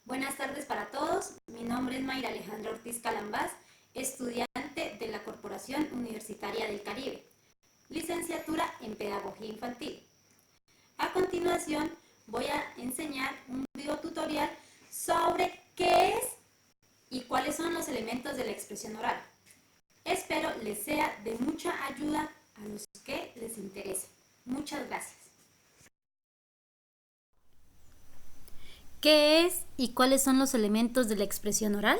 Buenas tardes para todos. Mi nombre es Mayra Alejandra Ortiz Calambás, estudiante de la Corporación Universitaria del Caribe, licenciatura en Pedagogía Infantil. A continuación, voy a enseñar un video tutorial sobre qué es y cuáles son los elementos de la expresión oral. Espero les sea de mucha ayuda a los que les interese. Muchas gracias. ¿Qué es y cuáles son los elementos de la expresión oral?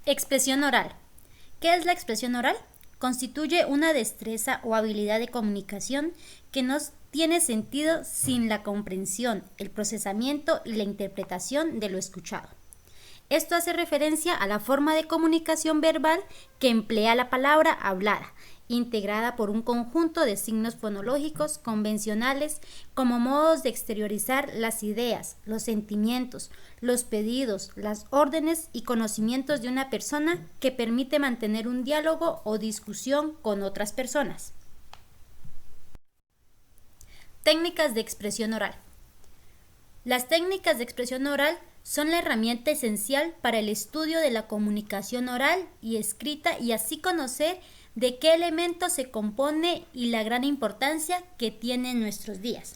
Expresión oral. ¿Qué es la expresión oral? Constituye una destreza o habilidad de comunicación que no tiene sentido sin la comprensión, el procesamiento y la interpretación de lo escuchado. Esto hace referencia a la forma de comunicación verbal que emplea la palabra hablada, integrada por un conjunto de signos fonológicos convencionales como modos de exteriorizar las ideas, los sentimientos, los pedidos, las órdenes y conocimientos de una persona que permite mantener un diálogo o discusión con otras personas. Técnicas de expresión oral. Las técnicas de expresión oral son la herramienta esencial para el estudio de la comunicación oral y escrita y así conocer de qué elementos se compone y la gran importancia que tiene en nuestros días.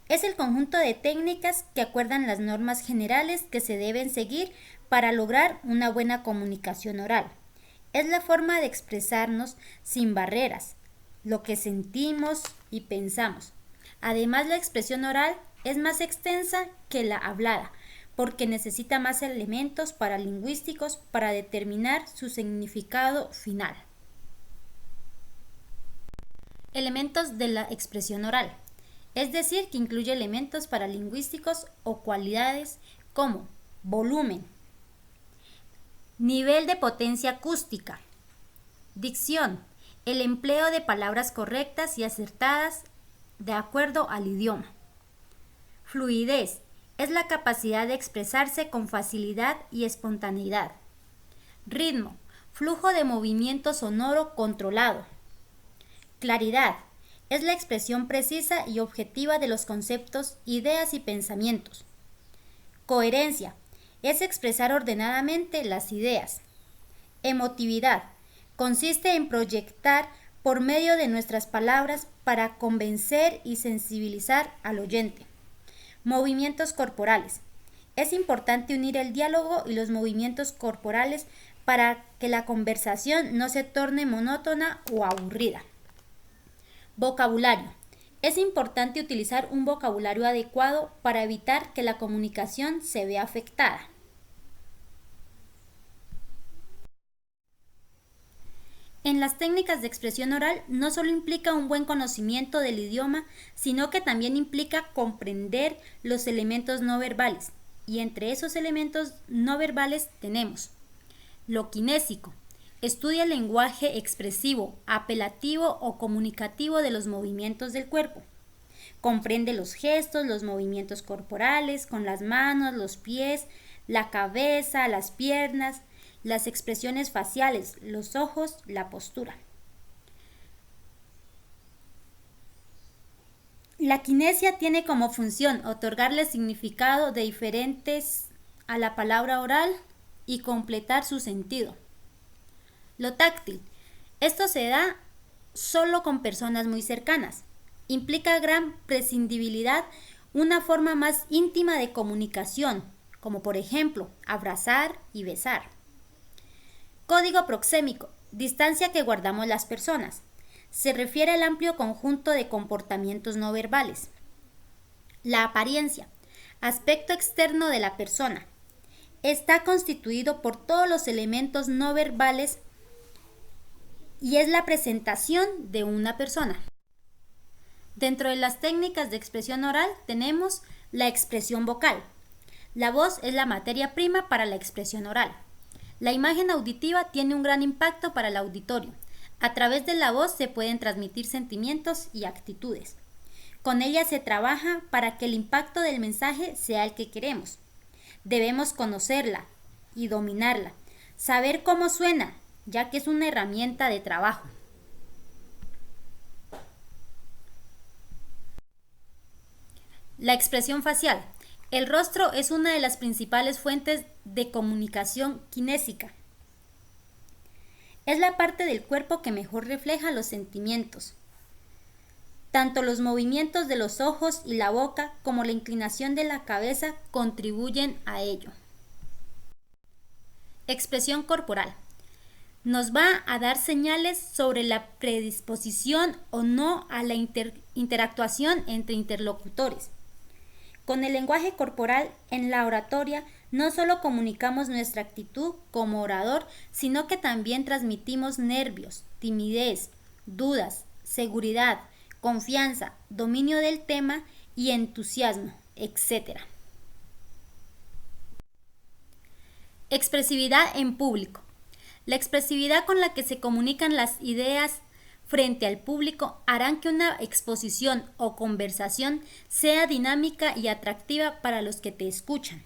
Es el conjunto de técnicas que acuerdan las normas generales que se deben seguir para lograr una buena comunicación oral. Es la forma de expresarnos sin barreras, lo que sentimos y pensamos. Además, la expresión oral es más extensa que la hablada, porque necesita más elementos paralingüísticos para determinar su significado final. Elementos de la expresión oral, es decir, que incluye elementos paralingüísticos o cualidades como volumen, nivel de potencia acústica, dicción, el empleo de palabras correctas y acertadas de acuerdo al idioma, fluidez, es la capacidad de expresarse con facilidad y espontaneidad. Ritmo, flujo de movimiento sonoro controlado. Claridad, es la expresión precisa y objetiva de los conceptos, ideas y pensamientos. Coherencia, es expresar ordenadamente las ideas. Emotividad, consiste en proyectar por medio de nuestras palabras para convencer y sensibilizar al oyente. Movimientos corporales. Es importante unir el diálogo y los movimientos corporales para que la conversación no se torne monótona o aburrida. Vocabulario. Es importante utilizar un vocabulario adecuado para evitar que la comunicación se vea afectada. En las técnicas de expresión oral no solo implica un buen conocimiento del idioma, sino que también implica comprender los elementos no verbales. Y entre esos elementos no verbales tenemos lo kinésico. Estudia el lenguaje expresivo, apelativo o comunicativo de los movimientos del cuerpo. Comprende los gestos, los movimientos corporales con las manos, los pies, la cabeza, las piernas, las expresiones faciales, los ojos, la postura. La kinesia tiene como función otorgarle significado de diferentes a la palabra oral y completar su sentido. Lo táctil. Esto se da solo con personas muy cercanas. Implica gran prescindibilidad, una forma más íntima de comunicación, como por ejemplo abrazar y besar. Código proxémico, distancia que guardamos las personas. Se refiere al amplio conjunto de comportamientos no verbales. La apariencia, aspecto externo de la persona. Está constituido por todos los elementos no verbales y es la presentación de una persona. Dentro de las técnicas de expresión oral tenemos la expresión vocal. La voz es la materia prima para la expresión oral. La imagen auditiva tiene un gran impacto para el auditorio. A través de la voz se pueden transmitir sentimientos y actitudes. Con ella se trabaja para que el impacto del mensaje sea el que queremos. Debemos conocerla y dominarla, saber cómo suena, ya que es una herramienta de trabajo. La expresión facial. El rostro es una de las principales fuentes de comunicación kinésica. Es la parte del cuerpo que mejor refleja los sentimientos. Tanto los movimientos de los ojos y la boca como la inclinación de la cabeza contribuyen a ello. Expresión corporal. Nos va a dar señales sobre la predisposición o no a la interactuación entre interlocutores. Con el lenguaje corporal en la oratoria no solo comunicamos nuestra actitud como orador, sino que también transmitimos nervios, timidez, dudas, seguridad, confianza, dominio del tema y entusiasmo, etc. Expresividad en público. La expresividad con la que se comunican las ideas frente al público harán que una exposición o conversación sea dinámica y atractiva para los que te escuchan.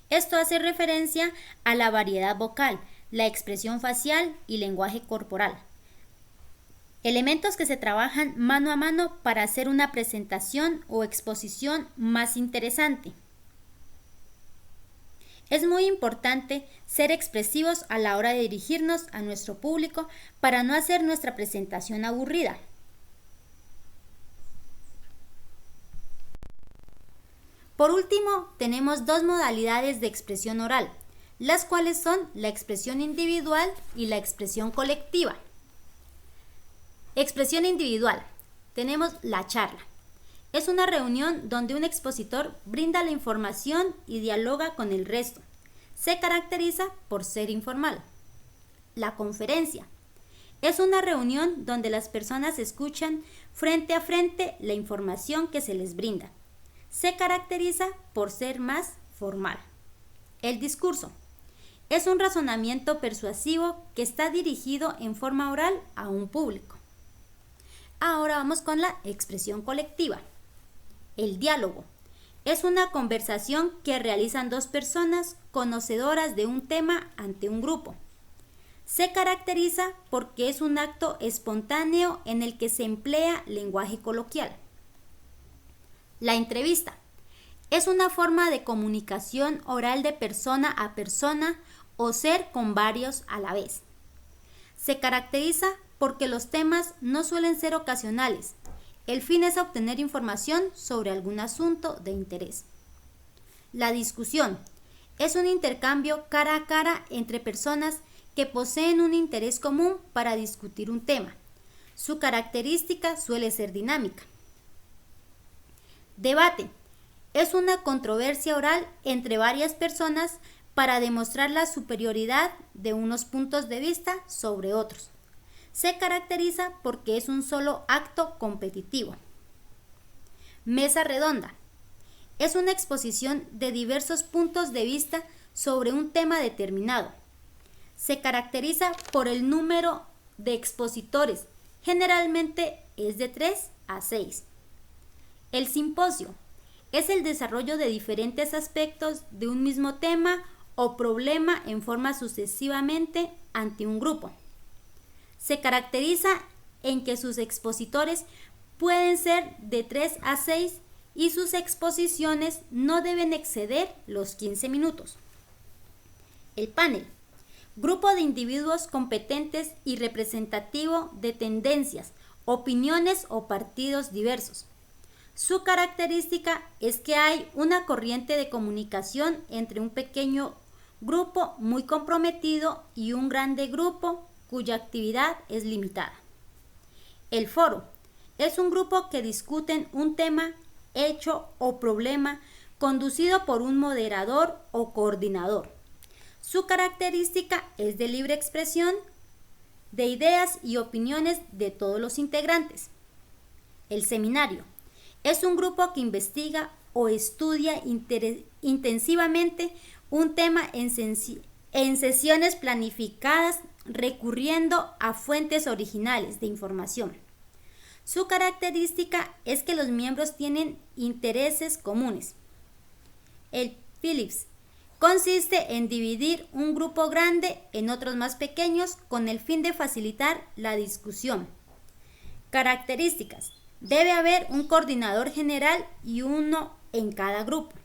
Esto hace referencia a la variedad vocal, la expresión facial y lenguaje corporal. Elementos que se trabajan mano a mano para hacer una presentación o exposición más interesante. Es muy importante ser expresivos a la hora de dirigirnos a nuestro público para no hacer nuestra presentación aburrida. Por último, tenemos dos modalidades de expresión oral, las cuales son la expresión individual y la expresión colectiva. Expresión individual. Tenemos la charla. Es una reunión donde un expositor brinda la información y dialoga con el resto. Se caracteriza por ser informal. La conferencia. Es una reunión donde las personas escuchan frente a frente la información que se les brinda. Se caracteriza por ser más formal. El discurso. Es un razonamiento persuasivo que está dirigido en forma oral a un público. Ahora vamos con la expresión colectiva. El diálogo. Es una conversación que realizan dos personas conocedoras de un tema ante un grupo. Se caracteriza porque es un acto espontáneo en el que se emplea lenguaje coloquial. La entrevista. Es una forma de comunicación oral de persona a persona o ser con varios a la vez. Se caracteriza porque los temas no suelen ser ocasionales. El fin es obtener información sobre algún asunto de interés. La discusión es un intercambio cara a cara entre personas que poseen un interés común para discutir un tema. Su característica suele ser dinámica. Debate es una controversia oral entre varias personas para demostrar la superioridad de unos puntos de vista sobre otros. Se caracteriza porque es un solo acto competitivo. Mesa redonda. Es una exposición de diversos puntos de vista sobre un tema determinado. Se caracteriza por el número de expositores, generalmente es de 3 a 6. El simposio es el desarrollo de diferentes aspectos de un mismo tema o problema en forma sucesivamente ante un grupo. Se caracteriza en que sus expositores pueden ser de 3 a 6 y sus exposiciones no deben exceder los 15 minutos. El panel. Grupo de individuos competentes y representativo de tendencias, opiniones o partidos diversos. Su característica es que hay una corriente de comunicación entre un pequeño grupo muy comprometido y un grande grupo cuya actividad es limitada. El foro es un grupo que discuten un tema, hecho o problema conducido por un moderador o coordinador. Su característica es de libre expresión de ideas y opiniones de todos los integrantes. El seminario es un grupo que investiga o estudia intensivamente un tema en sesiones planificadas recurriendo a fuentes originales de información. Su característica es que los miembros tienen intereses comunes. El Phillips consiste en dividir un grupo grande en otros más pequeños con el fin de facilitar la discusión. Características. Debe haber un coordinador general y uno en cada grupo.